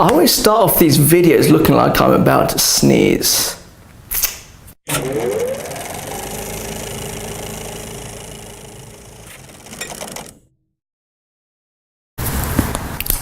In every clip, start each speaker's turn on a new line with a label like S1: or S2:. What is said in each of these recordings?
S1: I always start off these videos looking like I'm about to sneeze.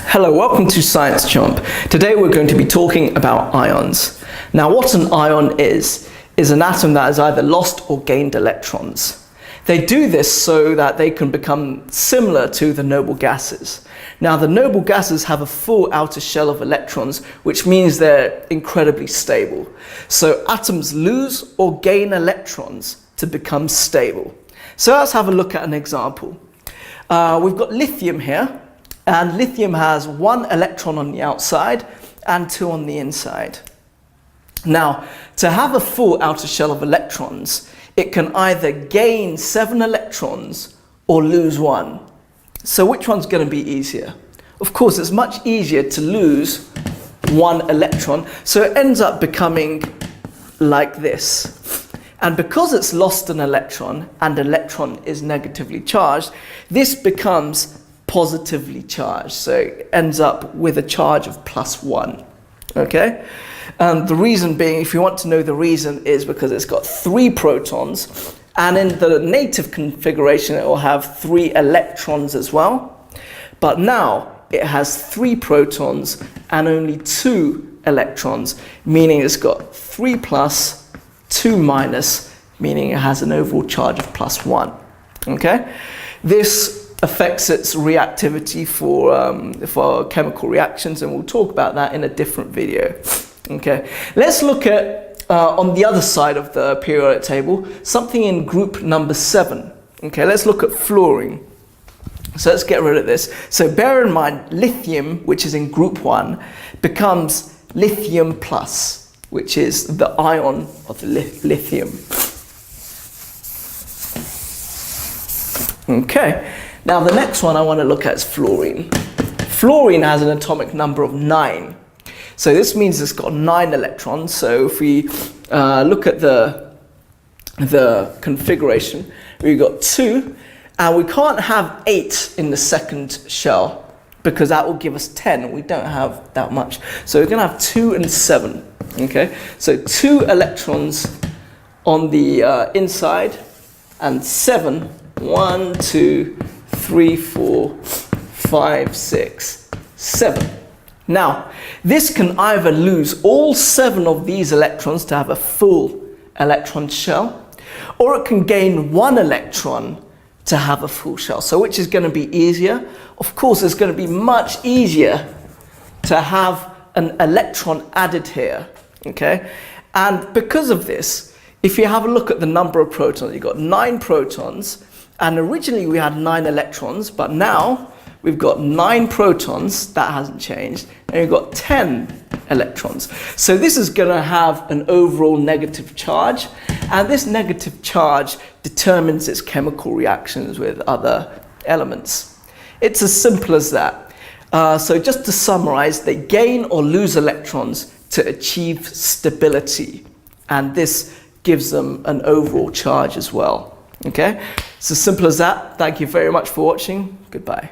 S1: Hello, welcome to Science Chomp. Today we're going to be talking about ions. Now what an ion is an atom that has either lost or gained electrons. They do this so that they can become similar to the noble gases. Now the noble gases have a full outer shell of electrons, which means they're incredibly stable. So atoms lose or gain electrons to become stable. So let's have a look at an example. We've got lithium here, and lithium has 1 electron on the outside and 2 on the inside. Now, to have a full outer shell of electrons, it can either gain 7 electrons or lose 1. So which one's going to be easier? Of course, it's much easier to lose 1 electron, so it ends up becoming like this. And because it's lost an electron, and electron is negatively charged, this becomes positively charged. So it ends up with a charge of +1. Okay? The reason being, if you want to know the reason, is because it's got 3 protons, and in the native configuration it will have 3 electrons as well. But now it has 3 protons and only 2 electrons, meaning it's got 3 plus, 2 minus, meaning it has an overall charge of +1. Okay? This affects its reactivity for chemical reactions, and we'll talk about that in a different video. Okay, let's look at, on the other side of the periodic table, something in group number 7. Okay, let's look at fluorine. So let's get rid of this. So bear in mind, lithium, which is in group 1, becomes lithium plus, which is the ion of the lithium. Okay, now the next one I want to look at is fluorine. Fluorine has an atomic number of 9. So this means it's got 9 electrons. So if we look at the configuration, we've got 2, and we can't have 8 in the second shell because that will give us 10. We don't have that much. So we're going to have 2 and 7. Okay, so 2 electrons on the inside and 7. 1, 2, 3, 4, 5, 6, 7. Now, this can either lose all 7 of these electrons to have a full electron shell, or it can gain 1 electron to have a full shell. So which is going to be easier? Of course, it's going to be much easier to have an electron added here. Okay? And because of this, if you have a look at the number of protons, you've got 9 protons, and originally we had 9 electrons, but now we've got 9 protons, that hasn't changed, and we've got 10 electrons. So this is going to have an overall negative charge, and this negative charge determines its chemical reactions with other elements. It's as simple as that. So just to summarize, they gain or lose electrons to achieve stability, and this gives them an overall charge as well. Okay? It's as simple as that. Thank you very much for watching. Goodbye.